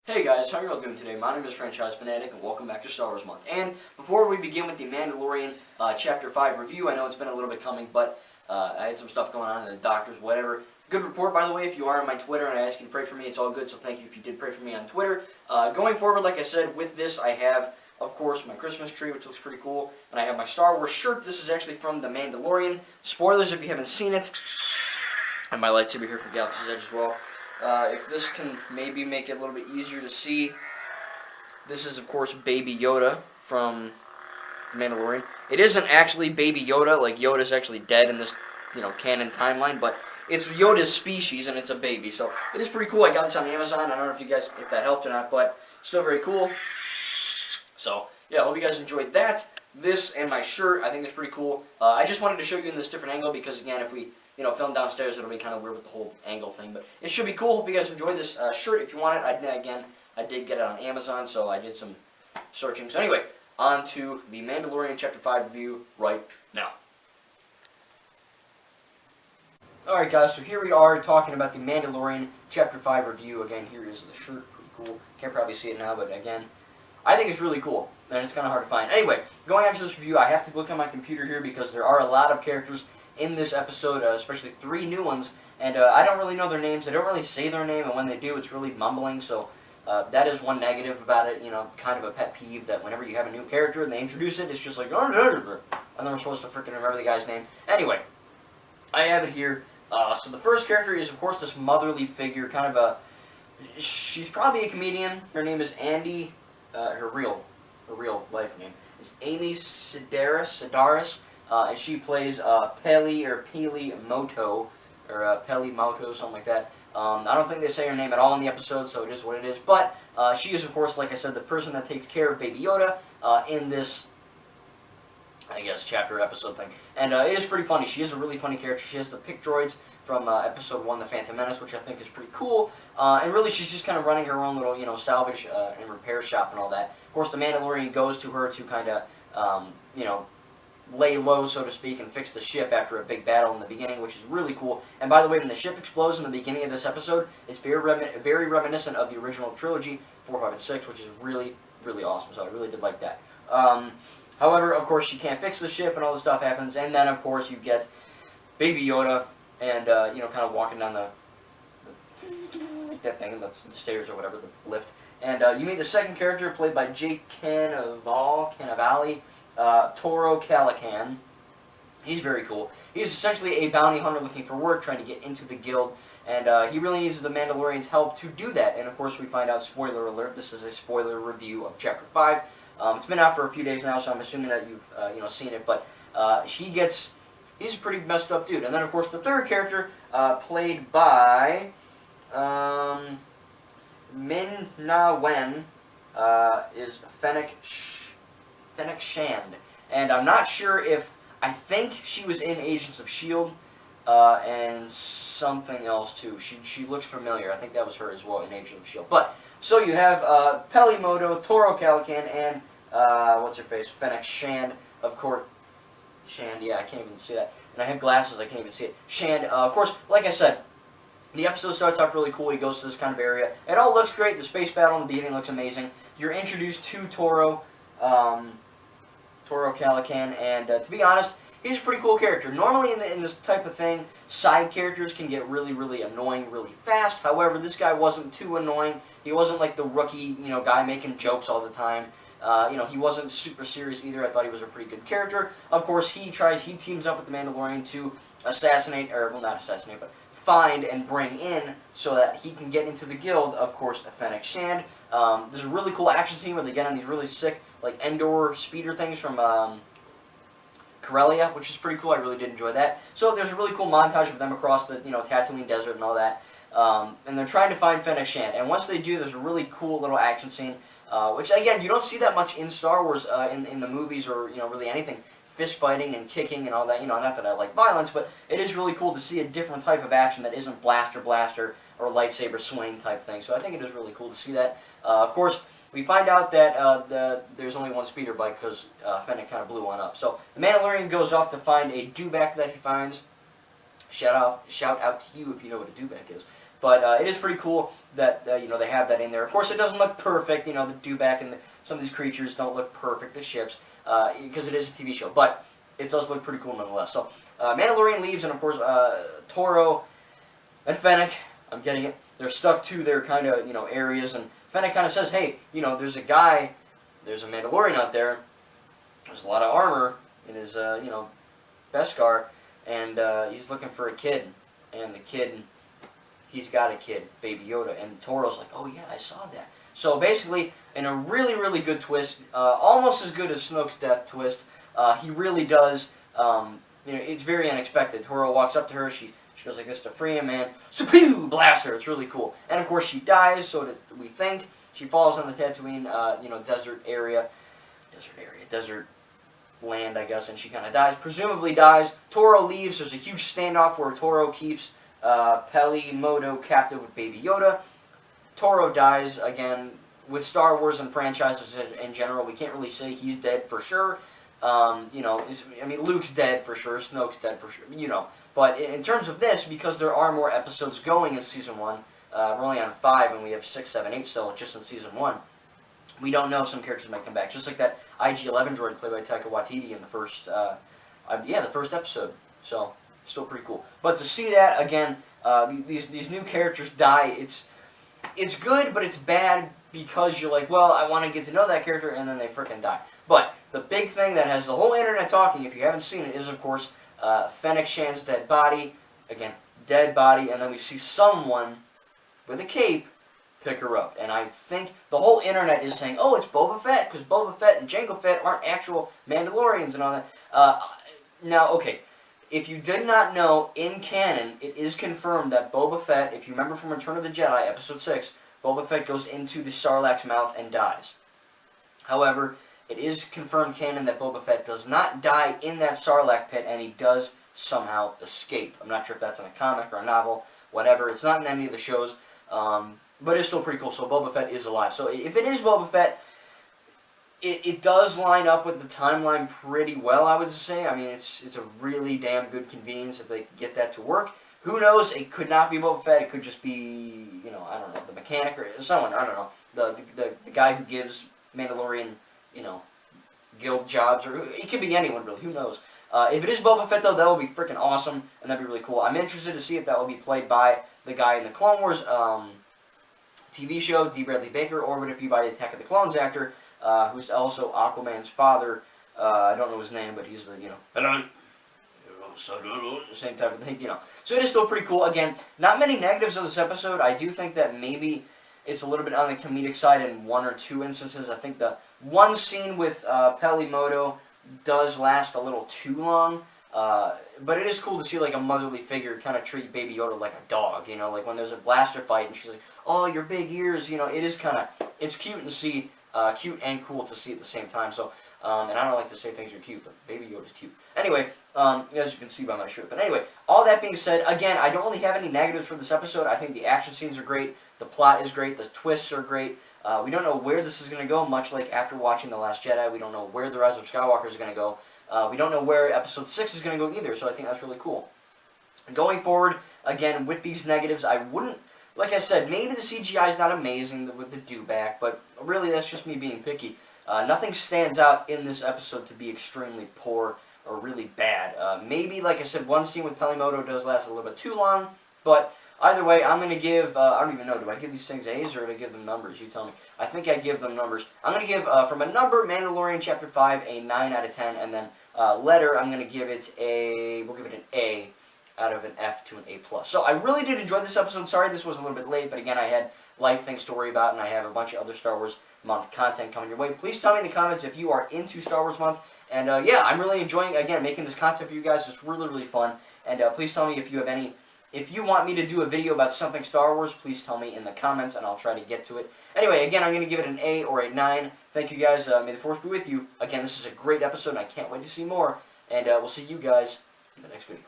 Hey guys, how are you all doing today? My name is Franchise Fanatic and welcome back to Star Wars Month. And before we begin with the Mandalorian Chapter 5 review, I know it's been a little bit coming, but I had some stuff going on in the doctors, whatever. Good report, by the way, if you are on my Twitter and I ask you to pray for me, it's all good, so thank you if you did pray for me on Twitter. Going forward, like I said, with this I have, of course, my Christmas tree, which looks pretty cool, and I have my Star Wars shirt. This is actually from The Mandalorian. Spoilers if you haven't seen it. And my lightsaber here from Galaxy's Edge as well. If this can maybe make it a little bit easier to see, this is, of course, Baby Yoda from The Mandalorian. It isn't actually Baby Yoda, like Yoda's actually dead in this, canon timeline, but it's Yoda's species and it's a baby, so it is pretty cool. I got this on Amazon. I don't know if that helped or not, but still very cool. So, yeah, I hope you guys enjoyed that. This and my shirt, I think is pretty cool. I just wanted to show you in this different angle because, again, if we film downstairs, it'll be kind of weird with the whole angle thing. But it should be cool. Hope you guys enjoy this shirt. If you want it, I did get it on Amazon, so I did some searching. So anyway, on to the Mandalorian Chapter 5 review right now. Alright guys, so here we are talking about the Mandalorian Chapter 5 review. Again, here is the shirt. Pretty cool. Can't probably see it now, but again, I think it's really cool. And it's kind of hard to find. Anyway, going on to this review, I have to look on my computer here because there are a lot of characters in this episode, especially 3 new ones, and I don't really know their names. They don't really say their name, and when they do, it's really mumbling, so that is one negative about it, kind of a pet peeve, that whenever you have a new character and they introduce it, it's just like, and then we're supposed to freaking remember the guy's name. Anyway, I have it here. So the first character is, of course, this motherly figure, kind of she's probably a comedian. Her name is Andy, her real life name is Amy Sedaris. And she plays Peli Moto, or Peli Moto, something like that. I don't think they say her name at all in the episode, so it is what it is. But she is, of course, like I said, the person that takes care of Baby Yoda in this, I guess, chapter episode thing. And it is pretty funny. She is a really funny character. She has the pick droids from episode 1, The Phantom Menace, which I think is pretty cool. And really, she's just kind of running her own little, salvage and repair shop and all that. Of course, the Mandalorian goes to her to kind of, lay low, so to speak, and fix the ship after a big battle in the beginning, which is really cool. And by the way, when the ship explodes in the beginning of this episode, it's very reminiscent of the original trilogy, 4, 5, and 6, which is really, really awesome. So I really did like that. However, of course, she can't fix the ship, and all this stuff happens. And then, of course, you get Baby Yoda, and kind of walking down that thing, the stairs or whatever, the lift. And you meet the second character, played by Jake Cannavale. Toro Calican. He's very cool. He's essentially a bounty hunter looking for work, trying to get into the guild, and he really needs the Mandalorian's help to do that. And of course, we find out, spoiler alert, this is a spoiler review of Chapter 5. It's been out for a few days now, so I'm assuming that you've seen it. But he's a pretty messed up dude. And then of course, the third character, played by Min Na Wen, is Fennec Shand, and I'm not sure if, I think she was in Agents of S.H.I.E.L.D. And something else too. She looks familiar. I think that was her as well in Agents of S.H.I.E.L.D. But, so you have Peli Moto, Toro Calican, and, what's her face, Fennec Shand, of course. Shand, yeah, I can't even see that. And I have glasses, I can't even see it. Shand, of course, like I said, the episode starts off really cool. He goes to this kind of area. It all looks great. The space battle in the beginning looks amazing. You're introduced to Toro Calican, and to be honest, he's a pretty cool character. Normally in this type of thing, side characters can get really, really annoying really fast. However, this guy wasn't too annoying. He wasn't like the rookie, guy making jokes all the time. He wasn't super serious either. I thought he was a pretty good character. Of course, he teams up with the Mandalorian to find and bring in so that he can get into the guild, of course, Fennec Shand. There's a really cool action scene where they get on these really sick, like, Endor speeder things from Corellia, which is pretty cool. I really did enjoy that. So there's a really cool montage of them across the, Tatooine desert and all that. And they're trying to find Fennec Shand. And once they do, there's a really cool little action scene, which, again, you don't see that much in Star Wars in the movies or, really anything. Fist fighting and kicking and all that, not that I like violence, but it is really cool to see a different type of action that isn't blaster or lightsaber swing type thing. So I think it is really cool to see that. Of course, we find out that there's only one speeder bike because Fennec kind of blew one up. So the Mandalorian goes off to find a dewback that he finds. Shout out to you if you know what a dewback is. But it is pretty cool that they have that in there. Of course, it doesn't look perfect. The dewback and some of these creatures don't look perfect. The ships, because it is a TV show, but it does look pretty cool nonetheless. So Mandalorian leaves, and of course Toro and Fennec, I'm getting it, they're stuck to their kind of areas, and Fennec kind of says, hey, there's a guy, there's a Mandalorian out there. There's a lot of armor in his Beskar, and he's looking for a kid, and the kid, he's got a kid, Baby Yoda, and Toro's like, oh yeah, I saw that. So basically, in a really, really good twist, almost as good as Snoke's death twist, he really does, it's very unexpected. Toro walks up to her, she goes like this to free him, and so-pew, blast her. It's really cool. And of course she dies, so we think. She falls on the Tatooine, desert land, I guess, and she kind of dies, presumably dies. Toro leaves. There's a huge standoff where Toro keeps Peli Moto captive with Baby Yoda. Toro dies, again, with Star Wars and franchises in general. We can't really say he's dead for sure. Luke's dead for sure, Snoke's dead for sure, But in terms of this, because there are more episodes going in Season 1, we're only on 5, and we have 6, 7, 8 still, just in Season 1. We don't know if some characters might come back, just like that IG-11 droid played by Taika Waititi in the first episode. So, still pretty cool. But to see that, again, these new characters die, it's good, but it's bad because you're like, well, I want to get to know that character, and then they frickin' die. But the big thing that has the whole internet talking, if you haven't seen it, is, of course, Fennec Shan's dead body. Again, dead body, and then we see someone with a cape pick her up. And I think the whole internet is saying, oh, it's Boba Fett, because Boba Fett and Jango Fett aren't actual Mandalorians and all that. Now, okay, if you did not know, in canon, it is confirmed that Boba Fett, if you remember from Return of the Jedi, Episode 6, Boba Fett goes into the Sarlacc's mouth and dies. However, it is confirmed canon that Boba Fett does not die in that Sarlacc pit, and he does somehow escape. I'm not sure if that's in a comic or a novel, whatever. It's not in any of the shows, but it's still pretty cool. So Boba Fett is alive. So if it is Boba Fett, it does line up with the timeline pretty well, I would say. I mean, it's a really damn good convenience if they get that to work. Who knows? It could not be Boba Fett. It could just be, I don't know, the mechanic or someone. I don't know, the guy who gives Mandalorian, guild jobs, or it could be anyone really. Who knows? If it is Boba Fett, though, that would be freaking awesome, and that'd be really cool. I'm interested to see if that will be played by the guy in the Clone Wars TV show, D. Bradley Baker, or would it be by the Attack of the Clones actor, who's also Aquaman's father. I don't know his name, but he's the, same type of thing, So it is still pretty cool. Again, not many negatives of this episode. I do think that maybe it's a little bit on the comedic side in one or two instances. I think the one scene with Peli Moto does last a little too long. But it is cool to see like a motherly figure kind of treat Baby Yoda like a dog, like when there's a blaster fight and she's like, oh, your big ears, it is kind of, it's cute to see, cute and cool to see at the same time. So, and I don't like to say things are cute, but Baby Yoda's cute. Anyway, as you can see by my shirt. But anyway, all that being said, again, I don't really have any negatives for this episode. I think the action scenes are great, the plot is great, the twists are great. We don't know where this is going to go, much like after watching The Last Jedi, we don't know where The Rise of Skywalker is going to go. We don't know where Episode 6 is going to go either, so I think that's really cool. Going forward, again, with these negatives, I wouldn't, like I said, maybe the CGI is not amazing with the dewback, but really that's just me being picky. Nothing stands out in this episode to be extremely poor or really bad. Maybe, like I said, one scene with Peli Moto does last a little bit too long, but either way, I'm going to give, I don't even know, do I give these things A's or do I give them numbers? You tell me. I think I give them numbers. I'm going to give, from a number, Mandalorian Chapter 5, a 9 out of 10, and then letter, I'm going to give it we'll give it an A out of an F to an A+. So I really did enjoy this episode. Sorry this was a little bit late, but again, I had life things to worry about, and I have a bunch of other Star Wars Month content coming your way. Please tell me in the comments if you are into Star Wars Month. And yeah, I'm really enjoying, again, making this content for you guys. It's really, really fun. And please tell me if you have any, if you want me to do a video about something Star Wars, please tell me in the comments, and I'll try to get to it. Anyway, again, I'm going to give it an A or a 9. Thank you guys. May the Force be with you. Again, this is a great episode, and I can't wait to see more. And we'll see you guys in the next video.